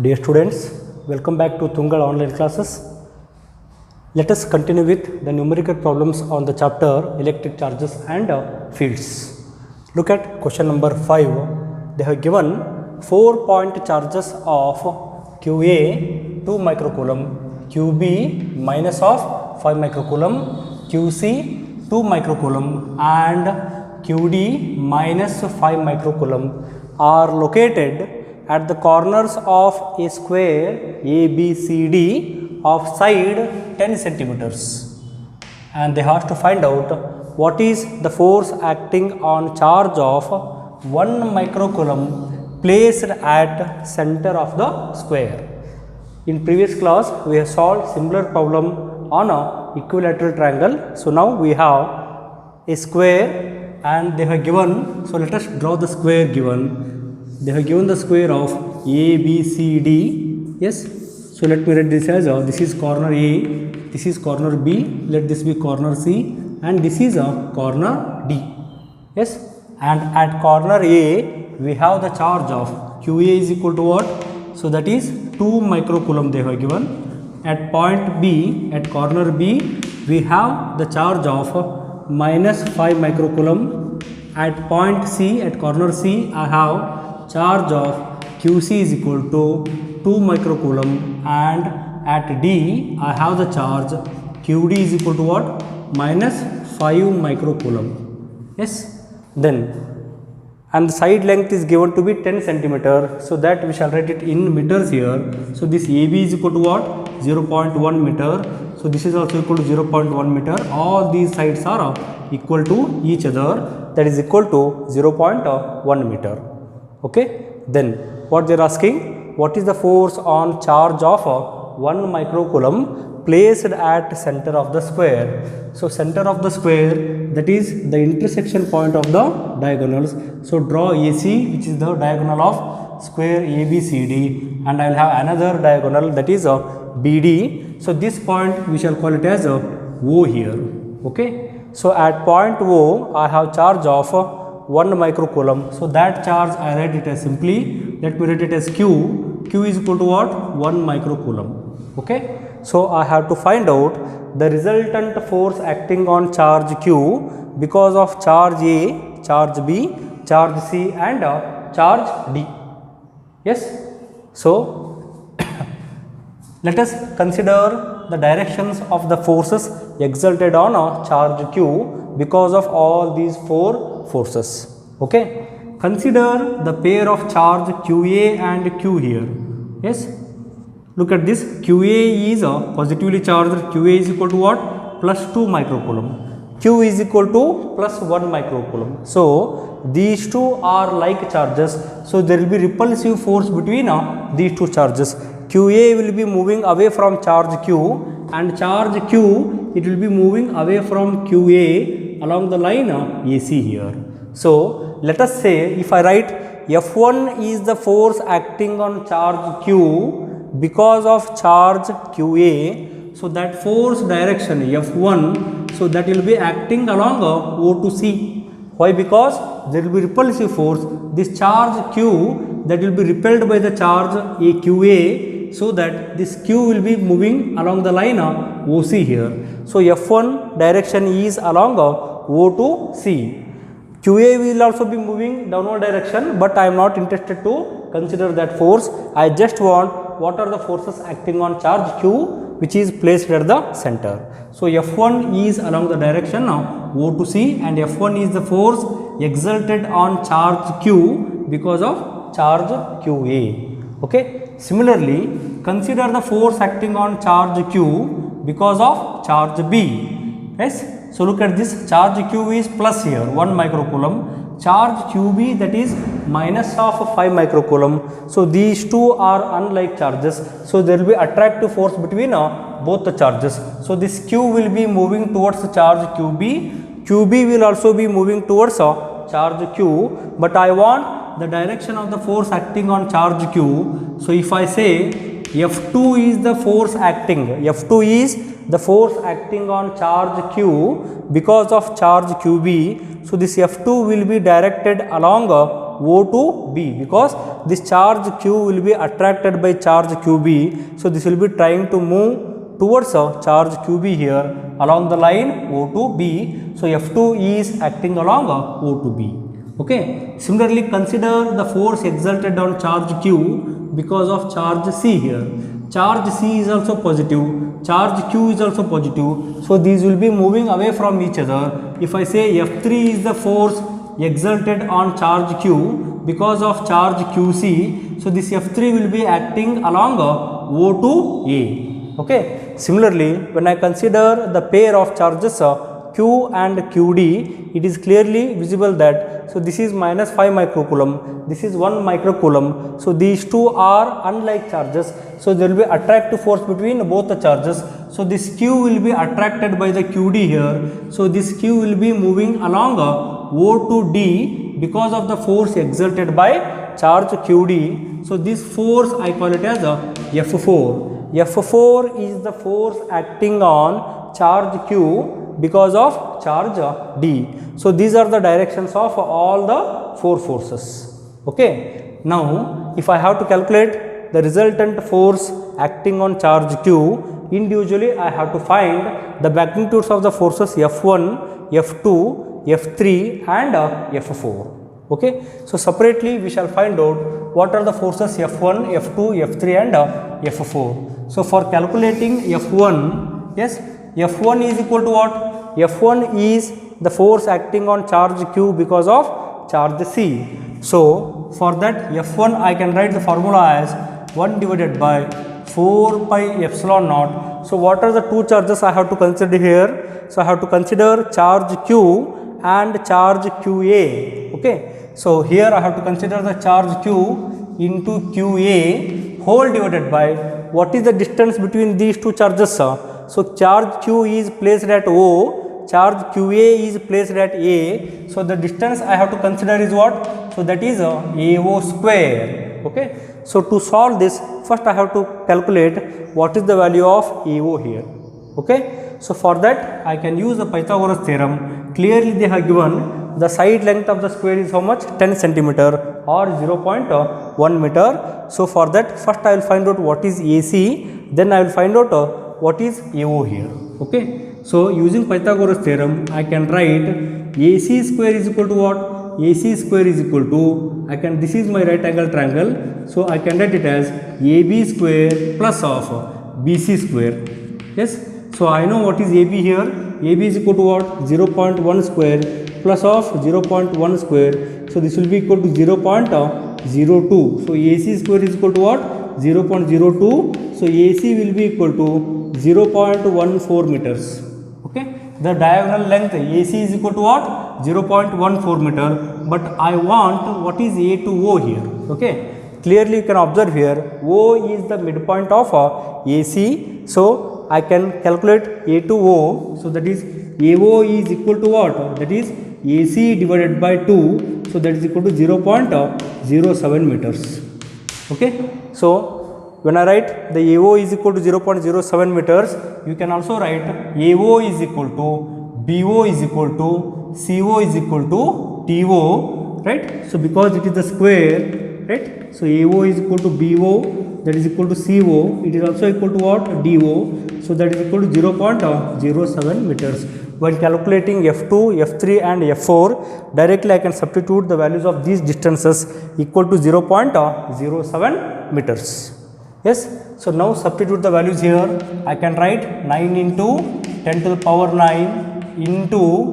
Dear students, welcome back to Tungal online classes. Let us continue with the numerical problems on the chapter electric charges and fields. Look at question number 5. They have given 4-point charges of QA 2 microcoulomb, QB minus of 5 microcoulomb, QC 2 microcoulomb and QD minus 5 microcoulomb are located at the corners of a square ABCD of side 10 centimeters, and they have to find out what is the force acting on charge of 1 microcoulomb placed at center of the square. In previous class we have solved similar problem on a equilateral triangle. So now we have a square and they have given, so let us draw the square given. They have given the square of ABCD. Yes, so let me write this as this is corner A, this is corner B, let this be corner C, and this is a corner D. Yes, and at corner A we have the charge of QA is equal to what? So that is 2 microcoulomb they have given. At point B, at corner B, we have the charge of minus 5 microcoulomb. At point C, at corner C, I have charge of QC is equal to 2 microcoulomb, and at D I have the charge QD is equal to what? Minus 5 microcoulomb. Yes, then and the side length is given to be 10 centimeter, so that we shall write it in meters here. So this AB is equal to what? 0.1 meter. So this is also equal to 0.1 meter. All these sides are equal to each other, that is equal to 0.1 meter. Okay, then what they are asking, what is the force on charge of 1 microcoulomb placed at center of the square? So center of the square, that is the intersection point of the diagonals. So draw AC, which is the diagonal of square ABCD, and I will have another diagonal, that is BD. So this point we shall call it as O here. Okay, so at point O I have charge of 1 microcoulomb. So that charge I write it as simply, let me write it as Q. Q is equal to what? 1 microcoulomb. Okay, so I have to find out the resultant force acting on charge Q because of charge A, charge B, charge C and charge D. Yes, so let us consider the directions of the forces exerted on a charge Q because of all these 4 forces. Okay, consider the pair of charge QA and Q here. Yes, look at this. QA is positively charged. QA is equal to what? Plus 2 microcoulomb. Q is equal to plus 1 microcoulomb. So these two are like charges. So there will be repulsive force between these two charges. QA will be moving away from charge Q, and charge Q, it will be moving away from QA along the line AC here. So let us say, if I write F1 is the force acting on charge Q because of charge QA, so that force direction F1, so that will be acting along O to C. Why? Because there will be repulsive force. This charge Q, that will be repelled by the charge AQA, so that this Q will be moving along the line OC here. So F1 direction is along O to C. QA will also be moving downward direction, but I am not interested to consider that force. I just want what are the forces acting on charge Q which is placed at the center. So F1 is along the direction of O to C, and F1 is the force exerted on charge Q because of charge QA. Okay. Similarly, consider the force acting on charge Q because of charge B. Yes. So look at this, charge Q is plus here 1 microcoulomb, charge QB, that is minus of 5 microcoulomb. So these two are unlike charges. So there will be attractive force between both the charges. So this Q will be moving towards the charge QB, QB will also be moving towards charge Q, but I want the direction of the force acting on charge Q. So if I say F2 is the force acting, F2 is the force acting on charge Q because of charge QB. So this F2 will be directed along O to B, because this charge q will be attracted by charge qb. So this will be trying to move towards charge qb here along the line O to B. So F2 is acting along O to B. Okay. Similarly, consider the force exerted on charge q because of charge C here. Charge C is also positive, charge q is also positive. So these will be moving away from each other. If I say F3 is the force exerted on charge q because of charge qc, so this F3 will be acting along O to A. Okay. Similarly, when I consider the pair of charges q and qd, it is clearly visible that, so this is minus 5 microcoulomb, this is 1 microcoulomb. So these two are unlike charges. So there will be attractive force between both the charges. So this q will be attracted by the qd here. So this q will be moving along O to D because of the force exerted by charge qd. So this force I call it as F4. F4 is the force acting on charge q because of charge D. So these are the directions of all the 4 forces. Okay. Now if I have to calculate the resultant force acting on charge q, individually I have to find the magnitudes of the forces F1, F2, F3 and F4. Okay. So separately we shall find out what are the forces F1, F2, F3 and F4. So for calculating F1, yes, F1 is equal to what? F1 is the force acting on charge q because of charge C. So for that F1 I can write the formula as 1 divided by 4 pi epsilon naught. So what are the two charges I have to consider here? So I have to consider charge q and charge qa. Okay. So here I have to consider the charge q into qa whole divided by what is the distance between these two charges. So charge q is placed at O, charge qa is placed at A. So the distance I have to consider is what? So that is AO square. Okay. So to solve this, first I have to calculate what is the value of AO here. Okay. So for that I can use the Pythagoras theorem. Clearly they have given the side length of the square is how much? 10 centimeter or 0.1 meter. So for that first I will find out what is AC, then I will find out what is AO here. Okay. So using Pythagoras theorem I can write AC square is equal to what? AC square is equal to, this is my right angle triangle. So I can write it as AB square plus of BC square. Yes. So I know what is AB here. AB is equal to what? 0.1 square plus of 0.1 square. So this will be equal to 0.02. So AC square is equal to what? 0.02. So AC will be equal to 0.14 meters. Okay. The diagonal length AC is equal to what? 0.14 meter. But I want what is A to O here. Okay. Clearly you can observe here O is the midpoint of AC. So I can calculate A to O. So that is AO is equal to what? That is AC divided by 2. So that is equal to 0.07 meters. Okay. So when I write the AO is equal to 0.07 meters, you can also write AO is equal to BO is equal to CO is equal to TO, right? So because it is the square, right? So AO is equal to BO, that is equal to CO, it is also equal to what? DO. So that is equal to 0.07 meters. When calculating F2, F3 and F4, directly I can substitute the values of these distances equal to 0.07 meters. Yes. So now substitute the values here. I can write 9 into 10 to the power 9 into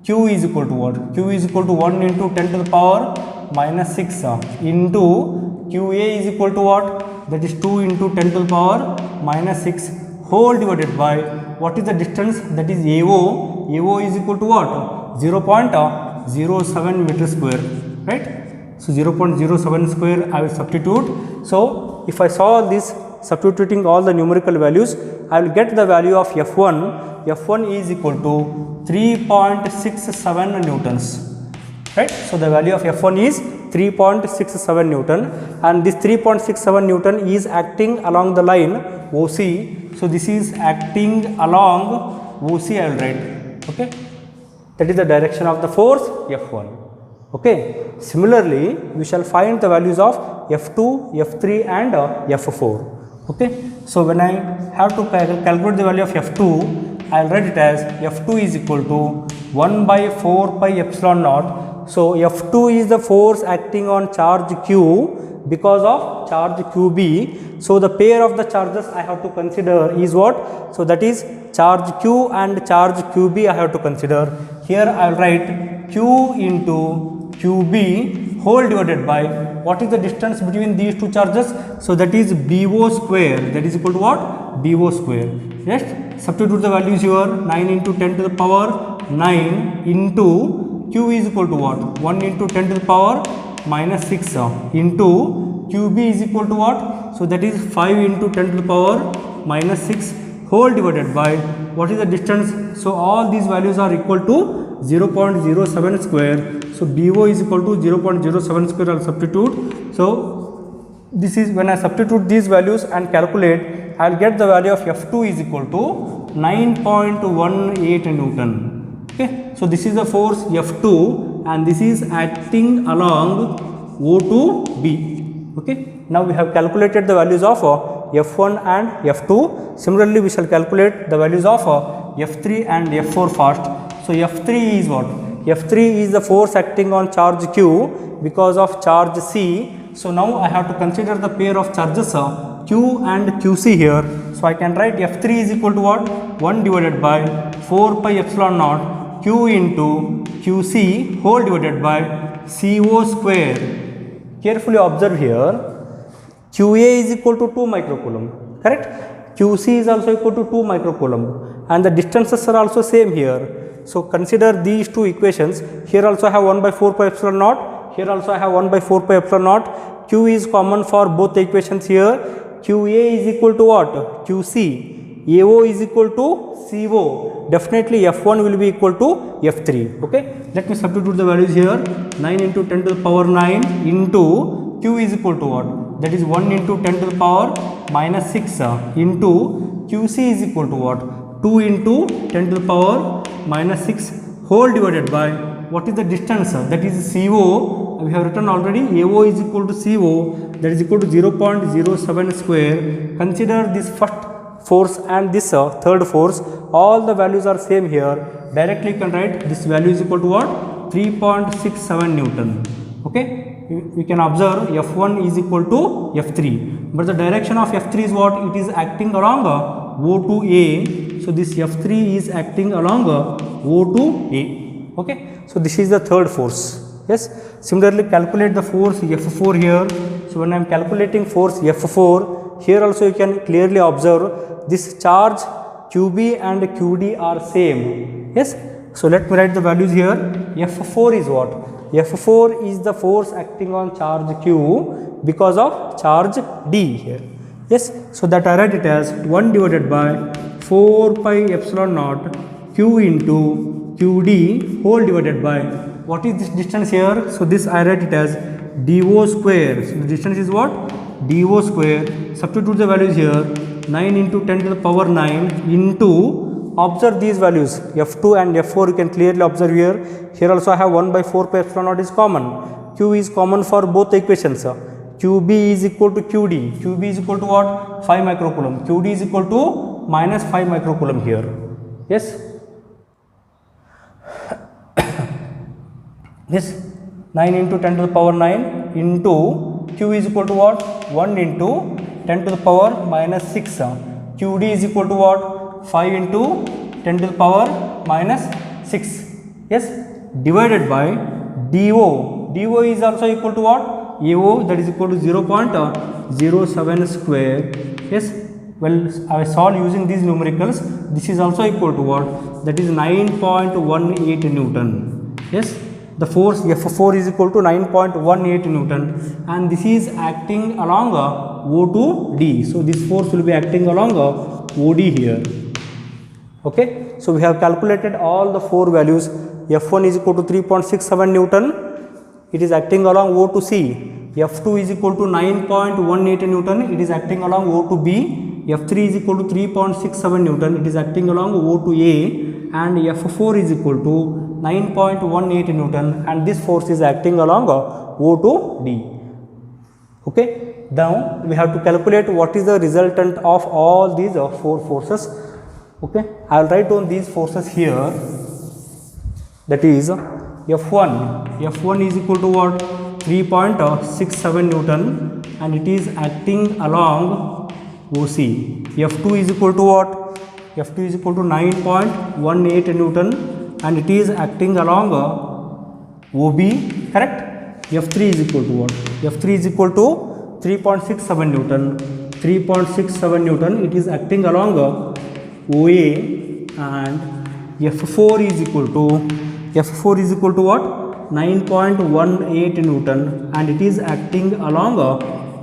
Q is equal to what? Q is equal to 1 into 10 to the power minus 6 into QA is equal to what? That is 2 into 10 to the power minus 6 whole divided by what is the distance? That is AO. AO is equal to what? 0.07 meter square, right? So 0.07 square I will substitute. So if I solve this substituting all the numerical values, I will get the value of F1. F1 is equal to 3.67 newtons, right? So the value of F1 is 3.67 Newton, and this 3.67 Newton is acting along the line OC. So this is acting along OC, I will write. Okay, that is the direction of the force F1. Okay. Similarly, we shall find the values of F2, F3 and F4. Okay. So when I have to calculate the value of F2, I will write it as F2 is equal to 1 by 4 pi epsilon naught. So F2 is the force acting on charge Q because of charge QB. So the pair of the charges I have to consider is what? So that is charge Q and charge QB I have to consider. Here I will write Q into QB whole divided by what is the distance between these two charges? So that is BO square, that is equal to what? BO square. Next, substitute the values here, 9 into 10 to the power 9 into Q is equal to what? 1 into 10 to the power minus 6 into QB is equal to what? So that is 5 into 10 to the power minus 6 whole divided by what is the distance? So all these values are equal to 0.07 square. So BO is equal to 0.07 square. I will substitute. So this is when I substitute these values and calculate, I will get the value of F2 is equal to 9.18 Newton. Okay. So this is the force F2 and this is acting along O to B. Okay. Now we have calculated the values of F1 and F2. Similarly, we shall calculate the values of F3 and F4 first. So F3 is what? F3 is the force acting on charge Q because of charge C. So now I have to consider the pair of charges Q and QC here. So I can write F3 is equal to what? 1 divided by 4 pi epsilon naught Q into QC whole divided by CO square. Carefully observe here. QA is equal to 2 microcoulomb, correct? QC is also equal to 2 microcoulomb and the distances are also same here. So consider these two equations. Here also I have 1 by 4 pi epsilon naught. Here also I have 1 by 4 pi epsilon naught. Q is common for both the equations here. QA is equal to what? QC. AO is equal to CO. Definitely F1 will be equal to F3. Okay. Let me substitute the values here. 9 into 10 to the power 9 into Q is equal to what? That is 1 into 10 to the power minus 6 into QC is equal to what? 2 into 10 to the power minus 6 whole divided by what is the distance? That is CO. We have written already AO is equal to CO, that is equal to 0.07 square. Consider this first force and this third force. All the values are same here. Directly you can write this value is equal to what? 3.67 Newton. Okay. We can observe F1 is equal to F3, but the direction of F3 is what? It is acting along O to A. So this F3 is acting along O to A. Okay. So this is the third force. Yes. Similarly, calculate the force F4 here. So when I am calculating force F4, here also you can clearly observe this charge QB and QD are same. Yes. So let me write the values here. F4 is what? F4 is the force acting on charge Q because of charge D here. Yes. So that I write it as 1 divided by 4 pi epsilon naught Q into QD whole divided by what is this distance here? So this I write it as DO square. So the distance is what? DO square. Substitute the values here. 9 into 10 to the power 9 into, observe these values F2 and F4 you can clearly observe here. Here also I have 1 by 4 pi epsilon naught is common. Q is common for both the equations. QB is equal to QD. QB is equal to what? 5 microcoulomb. QD is equal to minus 5 microcoulomb here. Yes. This 9 into 10 to the power 9 into Q is equal to what? 1 into 10 to the power minus 6. QD is equal to what? 5 into 10 to the power minus 6. Yes. Divided by DO. DO is also equal to what? AO, that is equal to 0.07 square. Yes. Well, I solve using these numericals. This is also equal to what? That is 9.18 Newton. Yes. The force F4 is equal to 9.18 Newton and this is acting along O to D. So this force will be acting along OD here. Okay. So we have calculated all the four values. F1 is equal to 3.67 Newton. It is acting along O to C. F2 is equal to 9.18 Newton. It is acting along O to B. F3 is equal to 3.67 Newton. It is acting along O to A. And F4 is equal to 9.18 Newton, and this force is acting along O to D. Okay, now we have to calculate what is the resultant of all these 4 forces. Okay, I will write down these forces here. That is F1 is equal to what? 3.67 Newton, and it is acting along OC. F2 is equal to what? F2 is equal to 9.18 Newton, and it is acting along OB, correct? F3 is equal to what? F3 is equal to 3.67 Newton. 3.67 Newton, it is acting along OA, and F4 is equal to what? 9.18 Newton, and it is acting along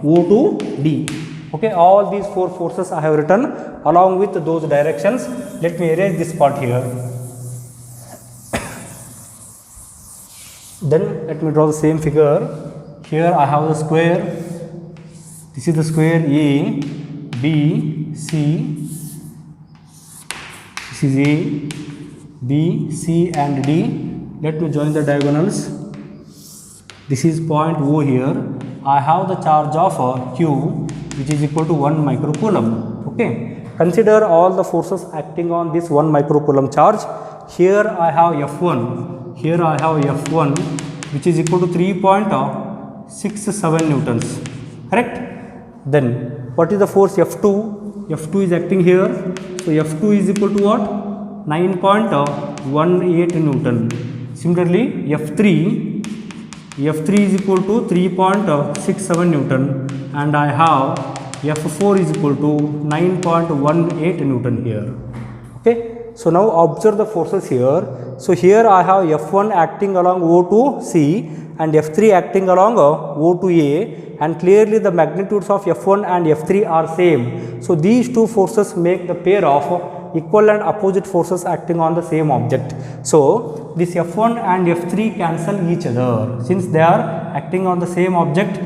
O to D. Okay, all these 4 forces I have written along with those directions. Let me arrange this part here. Then let me draw the same figure. Here I have the square. This is the square A, B, C. This is A, B, C and D. Let me join the diagonals. This is point O here. I have the charge of Q, which is equal to 1 microcoulomb. Okay. Consider all the forces acting on this 1 microcoulomb charge. Here I have F1. Here I have F1, which is equal to 3.67 newtons. Correct? Then what is the force F2? F2 is acting here. So F2 is equal to what? 9.18 Newton. Similarly, F3 is equal to 3.67 Newton, and I have F4 is equal to 9.18 Newton here. Okay. So now observe the forces here. So here I have F1 acting along O to C and F3 acting along O to A, and clearly the magnitudes of F1 and F3 are same. So these two forces make the pair of equal and opposite forces acting on the same object. So this F1 and F3 cancel each other since they are acting on the same object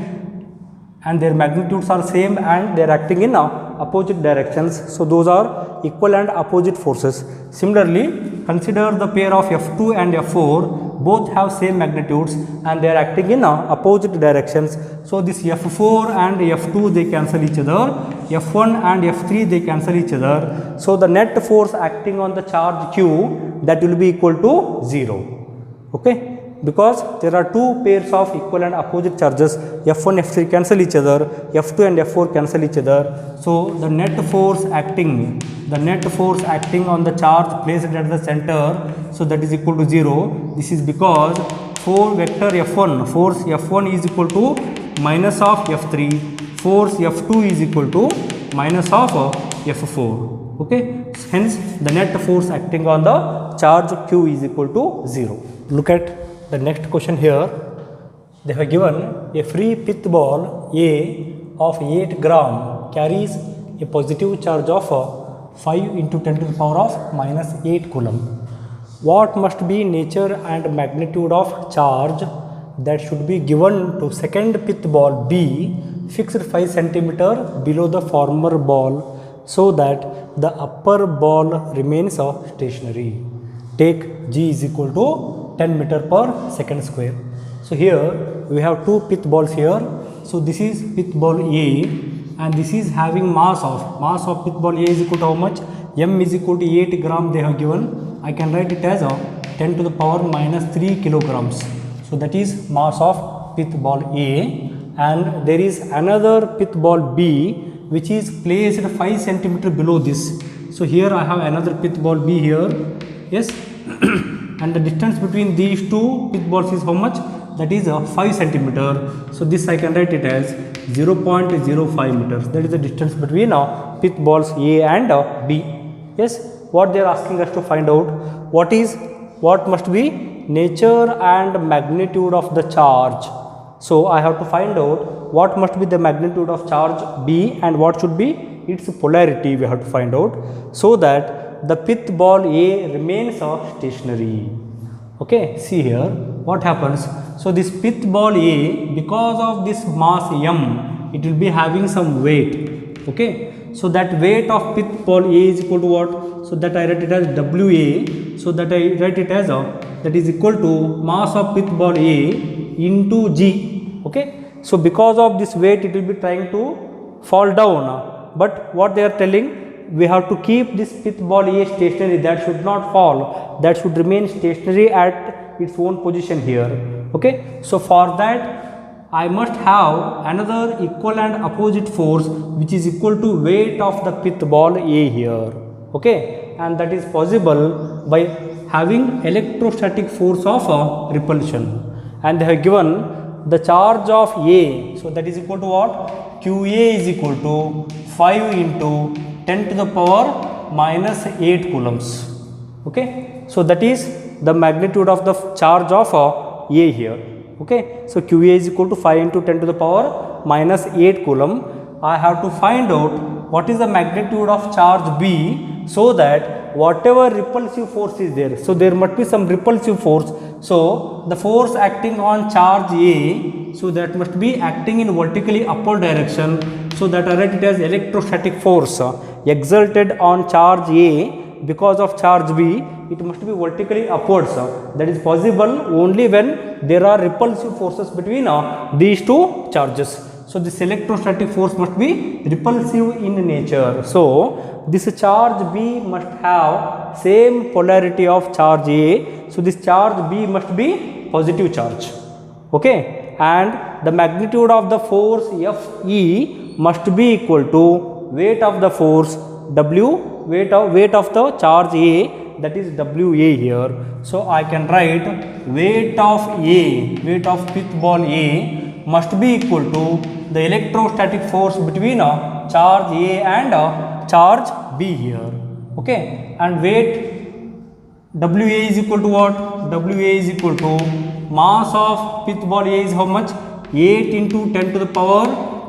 and their magnitudes are same and they are acting in opposite directions. So those are equal and opposite forces. Similarly, consider the pair of F2 and F4. Both have same magnitudes and they are acting in opposite directions. So this F4 and F2 they cancel each other. F1 and F3 they cancel each other. So the net force acting on the charge Q, that will be equal to 0. Okay. Because there are two pairs of equal and opposite charges, F1, F3 cancel each other, F2 and F4 cancel each other. So the net force acting on the charge placed at the center, so that is equal to 0. This is because force vector F1, force F1 is equal to minus of F3, force F2 is equal to minus of F4. Okay. Hence the net force acting on the charge Q is equal to 0. Look at the next question here. They have given a free pith ball A of 8 gram carries a positive charge of 5 into 10 to the power of minus 8 coulomb. What must be nature and magnitude of charge that should be given to second pith ball B fixed 5 centimeter below the former ball so that the upper ball remains stationary? Take G is equal to 10 meter per second square. So here we have two pith balls here. So this is pith ball A and this is having mass of pith ball A is equal to how much? M is equal to 8 gram they have given. I can write it as 10 to the power minus 3 kilograms. So that is mass of pith ball A, and there is another pith ball B which is placed 5 centimeter below this. So here I have another pith ball B here. Yes. And the distance between these two pith balls is how much? That is 5 centimeter. So this I can write it as 0.05 meters. That is the distance between pith balls A and B. Yes. What they are asking us to find out, what must be nature and magnitude of the charge. So I have to find out what must be the magnitude of charge B and what should be its polarity. We have to find out so that the pith ball A remains stationary. Okay, see here what happens. So this pith ball A, because of this mass M, it will be having some weight. Okay, so that weight of pith ball A is equal to what? So that I write it as WA. So that I write it as that is equal to mass of pith ball A into G. Okay. So because of this weight, it will be trying to fall down, but what they are telling, we have to keep this pith ball A stationary, that should not fall, that should remain stationary at its own position here. Okay. So for that, I must have another equal and opposite force which is equal to weight of the pith ball A here. Okay. And that is possible by having electrostatic force of repulsion, and they have given the charge of A. So that is equal to what? QA is equal to 5 into 10 to the power minus 8 coulombs. Okay. So that is the magnitude of the charge of A here. Okay. So QA is equal to 5 into 10 to the power minus 8 coulomb. I have to find out what is the magnitude of charge B, so that whatever repulsive force is there, so there must be some repulsive force. So the force acting on charge A, so that must be acting in vertically upward direction. So that I write it as electrostatic force exerted on charge A because of charge B, it must be vertically upwards. That is possible only when there are repulsive forces between these two charges. So this electrostatic force must be repulsive in nature. So this charge B must have same polarity of charge A. So this charge B must be positive charge. Okay. And the magnitude of the force Fe must be equal to weight of the force W, weight of the charge A, that is WA here. So I can write weight of A, weight of pith ball A must be equal to the electrostatic force between charge A and charge B here. Okay. And weight WA is equal to what? WA is equal to mass of pith ball A is how much? 8 into 10 to the power,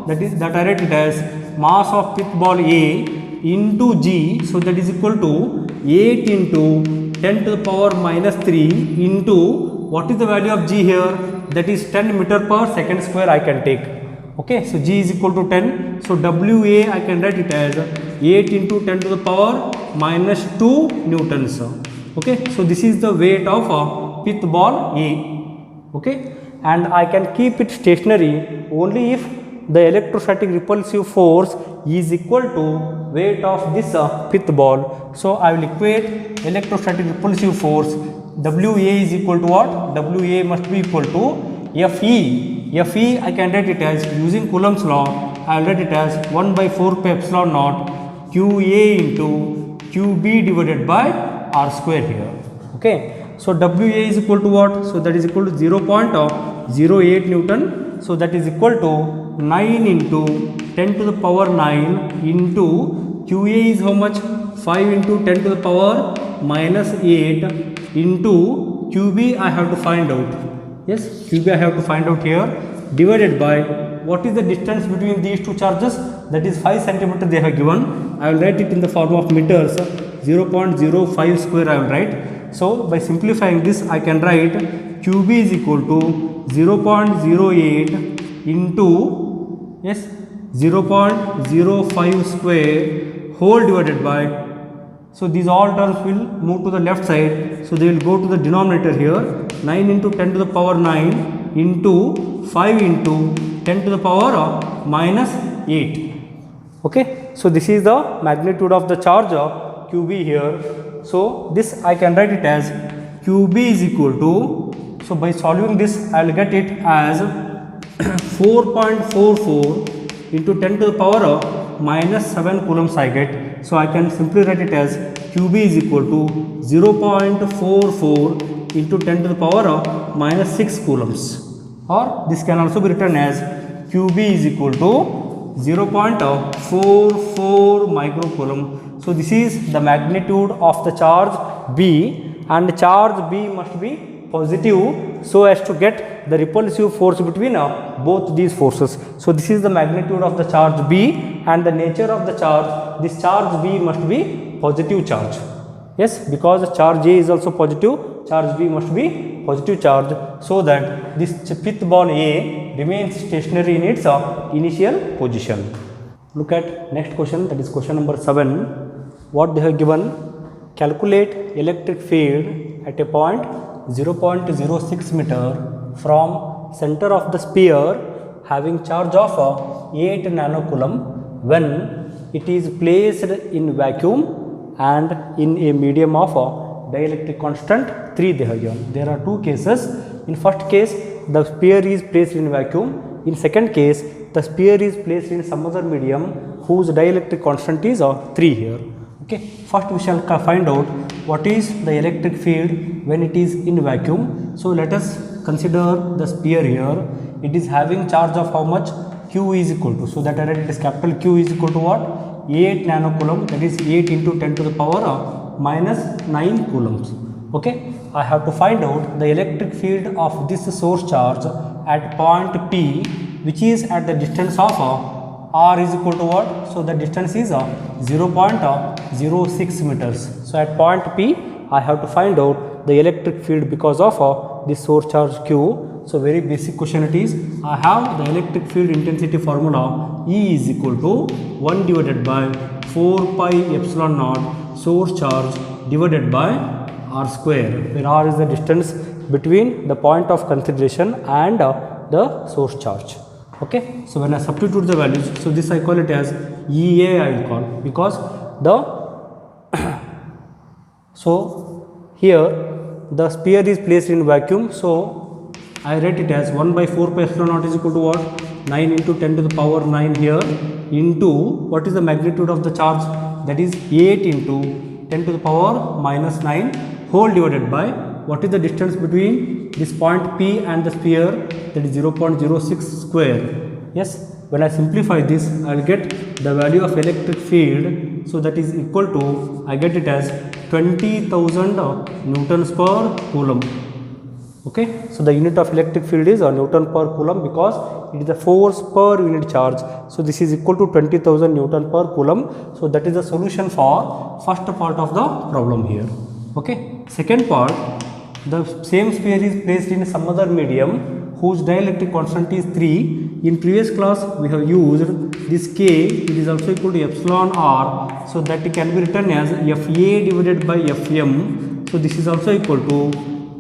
that I write it as mass of pith ball A into G. So that is equal to 8 into 10 to the power minus 3 into what is the value of G here? That is 10 meter per second square I can take. Okay. So G is equal to 10. So WA I can write it as 8 into 10 to the power minus 2 newtons. Okay. So this is the weight of pith ball A. Okay. And I can keep it stationary only if the electrostatic repulsive force is equal to weight of this pith ball. So I will equate electrostatic repulsive force. WA is equal to what? WA must be equal to FE. FE I can write it as, using Coulomb's law, I will write it as 1 by 4 pi epsilon naught QA into QB divided by R square here. Okay. So WA is equal to what? So that is equal to 0.08 Newton. So that is equal to 9 into 10 to the power 9 into QA is how much? 5 into 10 to the power minus 8 into QB I have to find out. Yes, QB I have to find out here, divided by what is the distance between these two charges? That is 5 centimeter they have given. I will write it in the form of meters. 0.05 square I will write. So by simplifying this I can write QB is equal to 0.08 into 0.05 square whole divided by, so these all terms will move to the left side, so they will go to the denominator here. 9 into 10 to the power 9 into 5 into 10 to the power minus 8. Okay. So this is the magnitude of the charge of QB here. So this I can write it as QB is equal to, so by solving this I will get it as 4.44 into 10 to the power minus 7 coulombs I get. So I can simply write it as QB is equal to 0.44 into 10 to the power minus 6 coulombs, or this can also be written as QB is equal to 0.44 microcoulomb. So this is the magnitude of the charge B, and charge B must be positive so as to get the repulsive force between both these forces. So this is the magnitude of the charge B, and the nature of the charge, this charge B must be positive charge. Yes, because charge A is also positive, charge B must be positive charge, so that this pith ball A remains stationary in its initial position. Look at next question, that is question number 7. What they have given: calculate electric field at a point 0.06 meter from center of the sphere having charge of 8 nanocoulomb when it is placed in vacuum and in a medium of dielectric constant 3 they have given. There are two cases. In first case the sphere is placed in vacuum. In second case the sphere is placed in some other medium whose dielectric constant is 3 here. Okay. First we shall find out what is the electric field when it is in vacuum. So let us consider the sphere here. It is having charge of how much? Q is equal to, so that I write it is capital Q is equal to what? 8 nanocoulomb, that is 8 into 10 to the power minus 9 coulombs. Okay. I have to find out the electric field of this source charge at point P, which is at the distance of r is equal to what? So the distance is 0.06 meters. So at point P I have to find out the electric field because of this source charge Q. So very basic question it is. I have the electric field intensity formula E is equal to 1 divided by 4 pi epsilon naught source charge divided by r square, where r is the distance between the point of consideration and the source charge. Okay. So when I substitute the values, so this I call it as EA I will call, because the so here the sphere is placed in vacuum. So I write it as 1 by 4 pi epsilon naught is equal to what? 9 into 10 to the power 9 here into what is the magnitude of the charge? That is 8 into 10 to the power minus 9 whole divided by what is the distance between this point P and the sphere? That is 0.06 square. Yes. When I simplify this, I will get the value of electric field. So that is equal to, I get it as 20,000 newtons per coulomb. Okay. So the unit of electric field is Newton per coulomb because it is the force per unit charge. So this is equal to 20,000 Newton per coulomb. So that is the solution for first part of the problem here. Okay. Second part, the same sphere is placed in some other medium whose dielectric constant is 3. In previous class we have used this K, it is also equal to epsilon r, so that it can be written as FA divided by FM. So this is also equal to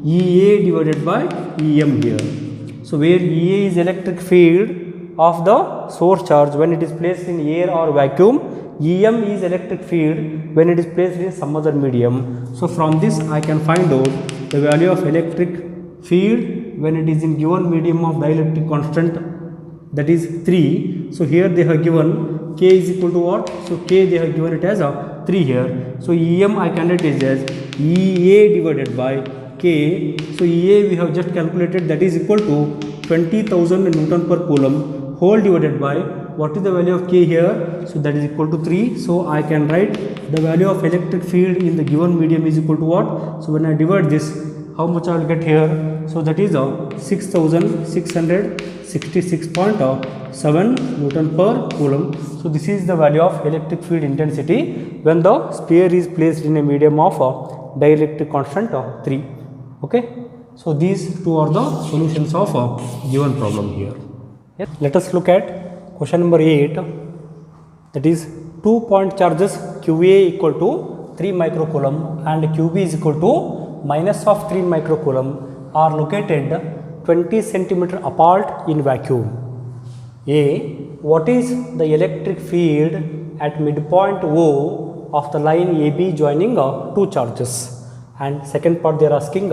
EA divided by EM here. So where EA is electric field of the source charge when it is placed in air or vacuum, EM is electric field when it is placed in some other medium. So from this I can find out the value of electric field when it is in given medium of dielectric constant, that is 3. So here they have given K is equal to what? So K they have given it as 3 here. So EM I can write it as EA divided by K. So EA we have just calculated, that is equal to 20,000 Newton per coulomb whole divided by what is the value of K here? So that is equal to 3. So I can write the value of electric field in the given medium is equal to what? So when I divide this, how much I will get here? So that is 6,666.7 Newton per coulomb. So this is the value of electric field intensity when the sphere is placed in a medium of dielectric constant 3. Okay. So these two are the solutions of a given problem here. Yes. Let us look at question number 8, that is 2 point charges QA equal to 3 microcoulomb and QB is equal to minus of 3 microcoulomb are located 20 centimeter apart in vacuum. A. What is the electric field at midpoint O of the line AB joining two charges? And second part they are asking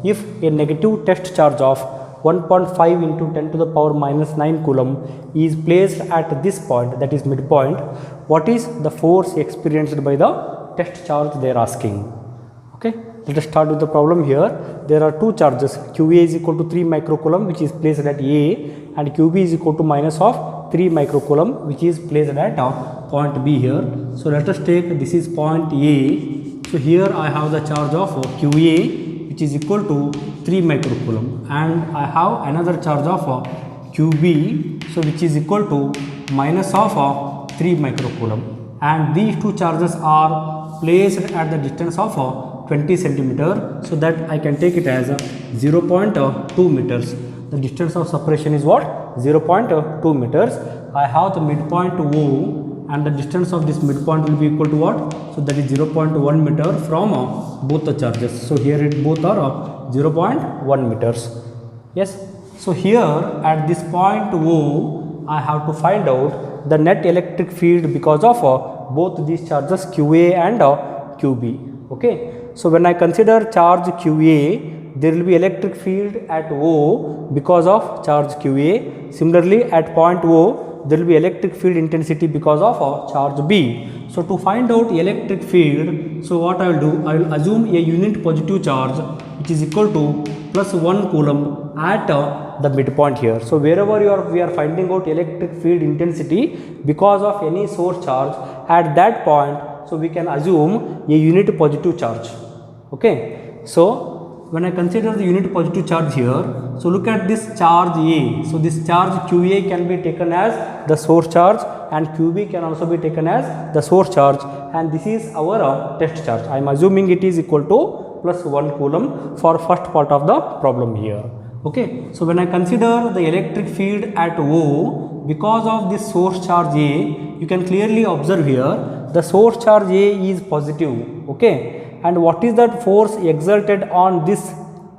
if a negative test charge of 1.5 into 10 to the power minus 9 coulomb is placed at this point, that is midpoint, what is the force experienced by the test charge they are asking? Okay. Let us start with the problem here. There are two charges, QA is equal to 3 microcoulomb which is placed at A and QB is equal to minus of 3 microcoulomb which is placed at point B here. So let us take, this is point A. So here I have the charge of QA which is equal to 3 microcoulomb and I have another charge of QB, so which is equal to minus of 3 microcoulomb, and these two charges are placed at the distance of 20 centimeter, so that I can take it as 0.2 meters. The distance of separation is what? 0.2 meters. I have the midpoint O and the distance of this midpoint will be equal to what? So that is 0.1 meter from both the charges. So here it both are 0.1 meters. Yes. So here at this point O, I have to find out the net electric field because of both these charges QA and QB. Okay. So when I consider charge QA, there will be electric field at O because of charge QA. Similarly, at point O, there will be electric field intensity because of charge B. So to find out electric field, so what I will do, I will assume a unit positive charge which is equal to plus 1 coulomb at the midpoint here. So wherever we are finding out electric field intensity because of any source charge at that point, so we can assume a unit positive charge. Okay. So when I consider the unit positive charge here, so look at this charge A. So this charge QA can be taken as the source charge and QB can also be taken as the source charge, and this is our test charge. I am assuming it is equal to plus 1 coulomb for first part of the problem here. Okay. So when I consider the electric field at O because of this source charge A, you can clearly observe here the source charge A is positive. Okay. And what is that force exerted on this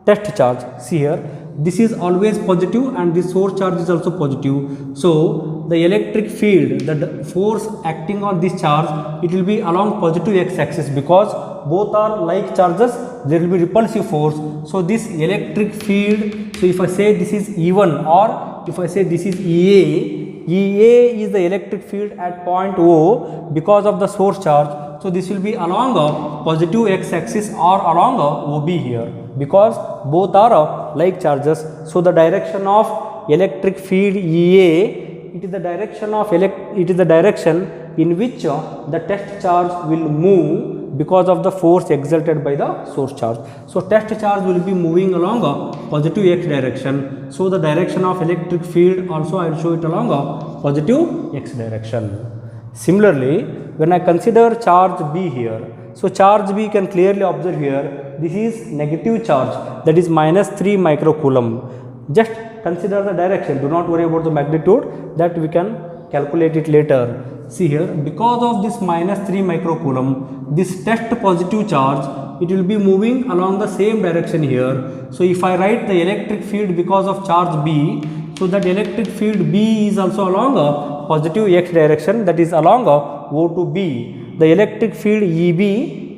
test charge? See here, this is always positive and this source charge is also positive. So the electric field, the force acting on this charge, it will be along positive x-axis because both are like charges, there will be repulsive force. So this electric field, so if I say this is E1 or if I say this is EA is the electric field at point O because of the source charge. So this will be along a positive x-axis or along a OB here because both are like charges. So the direction of electric field EA, it is the direction in which the test charge will move because of the force exerted by the source charge. So test charge will be moving along a positive x direction. So the direction of electric field also I will show it along a positive x direction. Similarly, when I consider charge B here, so charge B can clearly observe here, this is negative charge, that is minus 3 microcoulomb. Just consider the direction, do not worry about the magnitude, that we can calculate it later. See here, because of this minus 3 microcoulomb, this test positive charge, it will be moving along the same direction here. So if I write the electric field because of charge B, so that electric field B is also along a positive x direction, that is along a O to B. The electric field EB,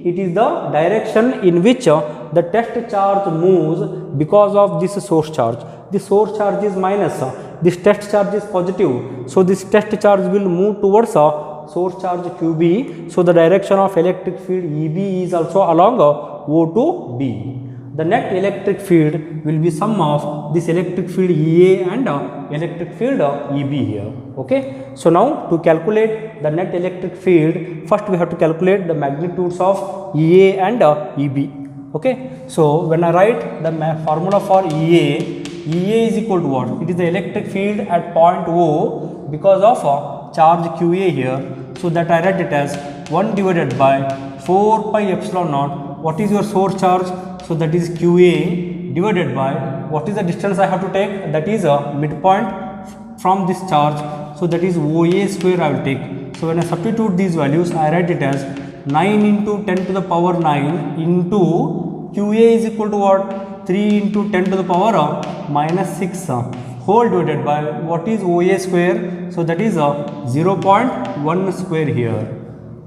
it is the direction in which the test charge moves because of this source charge. The source charge is minus, this test charge is positive. So this test charge will move towards source charge QB. So the direction of electric field EB is also along O to B. The net electric field will be sum of this electric field EA and electric field EB here. Okay. So now to calculate the net electric field, first we have to calculate the magnitudes of EA and EB. Okay. So when I write the formula for EA is equal to what? It is the electric field at point O because of charge QA here. So that I write it as 1 divided by 4 pi epsilon naught. What is your source charge? So that is QA divided by what is the distance I have to take? That is a midpoint from this charge. So that is OA square I will take. So when I substitute these values, I write it as 9 into 10 to the power 9 into QA is equal to what? 3 into 10 to the power minus 6 whole divided by what is OA square? So that is 0.1 square here.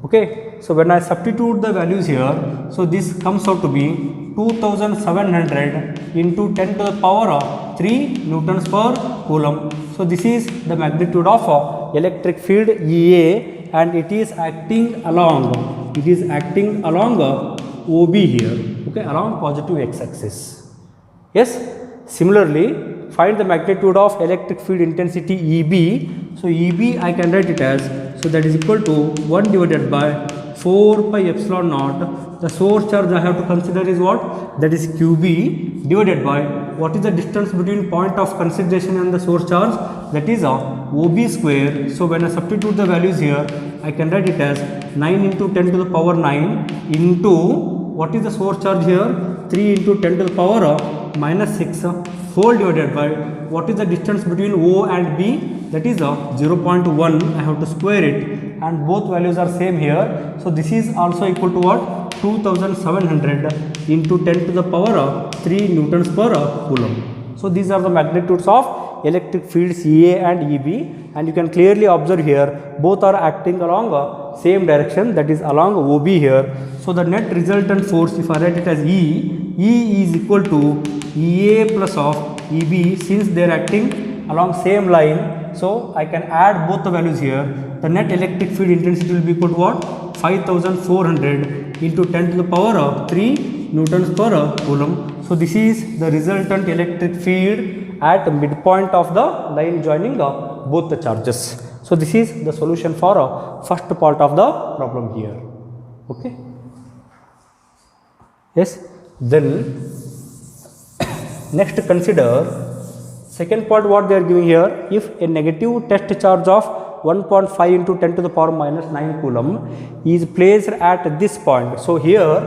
Okay. So when I substitute the values here, so this comes out to be 2700 into 10 to the power of 3 newtons per coulomb. So this is the magnitude of electric field EA and it is acting along OB here, okay, along positive x-axis. Yes. Similarly, find the magnitude of electric field intensity EB. So EB I can write it as, so that is equal to 1 divided by 4 pi epsilon naught. The source charge I have to consider is what? That is QB divided by what is the distance between point of consideration and the source charge? That is OB square. So when I substitute the values here, I can write it as 9 into 10 to the power 9 into what is the source charge here? 3 into 10 to the power minus 6 whole divided by what is the distance between O and B? That is 0.1. I have to square it and both values are same here. So this is also equal to what? 2700 into 10 to the power of 3 newtons per coulomb. So these are the magnitudes of electric fields EA and EB, and you can clearly observe here both are acting along same direction, that is along OB here. So the net resultant force, if I write it as E is equal to EA plus of EB, since they are acting along same line. So I can add both the values here. The net electric field intensity will be equal to what? 5400 into 10 to the power of 3 newtons per coulomb. So this is the resultant electric field at midpoint of the line joining both the charges. So this is the solution for first part of the problem here. Okay. Yes. Then next consider second part. What they are giving here, if a negative test charge of 1.5 into 10 to the power minus 9 coulomb is placed at this point. So here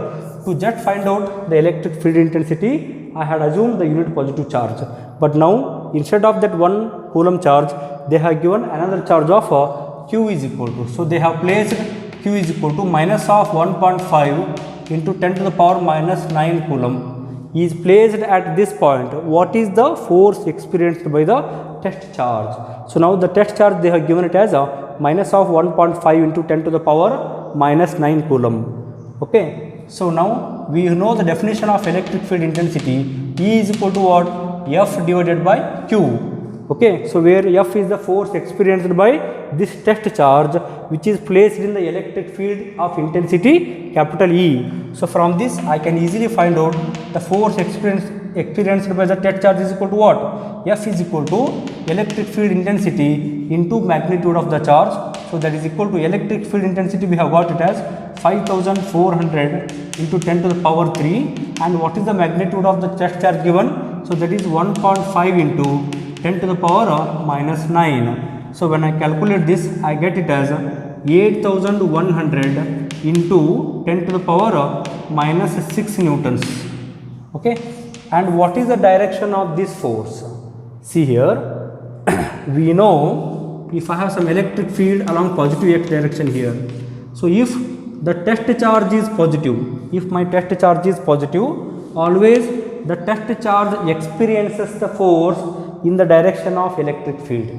to just find out the electric field intensity, I had assumed the unit positive charge, but now instead of that 1 coulomb charge, they have given another charge of Q is equal to, so they have placed Q is equal to minus of 1.5 into 10 to the power minus 9 coulomb is placed at this point. What is the force experienced by the test charge? So now the test charge they have given it as a minus of 1.5 into 10 to the power minus 9 coulomb. Okay. So now we know the definition of electric field intensity. E is equal to what? F divided by Q. Okay. So where F is the force experienced by this test charge which is placed in the electric field of intensity capital E. So from this I can easily find out the force experienced by the test charge is equal to what? F is equal to electric field intensity into magnitude of the charge. So that is equal to electric field intensity, we have got it as 5400 into 10 to the power 3, and what is the magnitude of the test charge given? So that is 1.5 into 10 to the power minus 9. So when I calculate this, I get it as 8100 into 10 to the power minus 6 newtons. Okay. And what is the direction of this force? See here, we know if I have some electric field along positive x direction here. So if the test charge is positive, if my test charge is positive, always the test charge experiences the force in the direction of electric field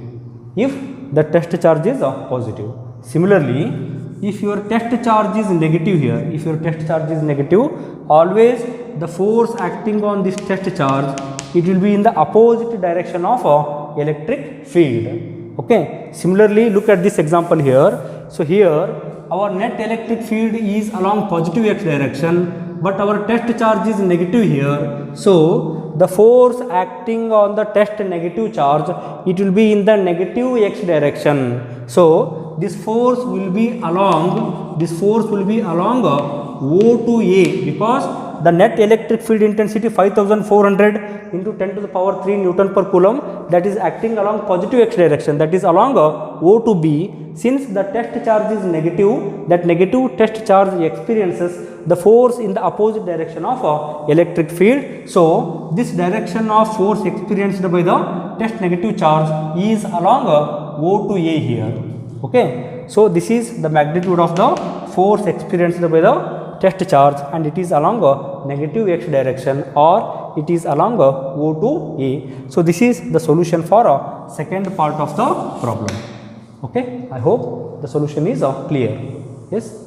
if the test charge is positive. Similarly, if your test charge is negative here, if your test charge is negative, always the force acting on this test charge, it will be in the opposite direction of electric field. Okay. Similarly, look at this example here. So here our net electric field is along positive x direction, but our test charge is negative here. So the force acting on the test negative charge, it will be in the negative x direction. So this force will be along O to A, because the net electric field intensity 5400 into 10 to the power 3 Newton per coulomb, that is acting along positive x direction, that is along O to B. Since the test charge is negative, that negative test charge experiences the force in the opposite direction of electric field. So this direction of force experienced by the test negative charge is along O to A here. Okay. So this is the magnitude of the force experienced by the test charge, and it is along negative x direction, or it is along O to A. So this is the solution for second part of the problem. Okay. I hope the solution is clear. Yes.